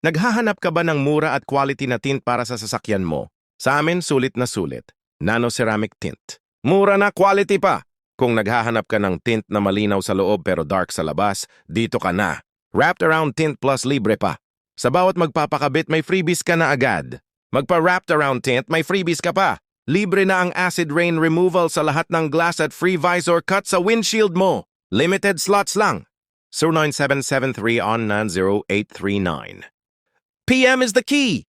Naghahanap ka ba ng mura at quality na tint para sa sasakyan mo? Sa amin, sulit na sulit. Nano Ceramic Tint. Mura na, quality pa! Kung naghahanap ka ng tint na malinaw sa loob pero dark sa labas, dito ka na. Wrapped Around Tint Plus libre pa. Sa bawat magpapakabit, may freebies ka na agad. Magpa-wrapped around tint, may freebies ka pa. Libre na ang acid rain removal sa lahat ng glass at free visor cut sa windshield mo. Limited slots lang. 09773 on 0839. PM is the key.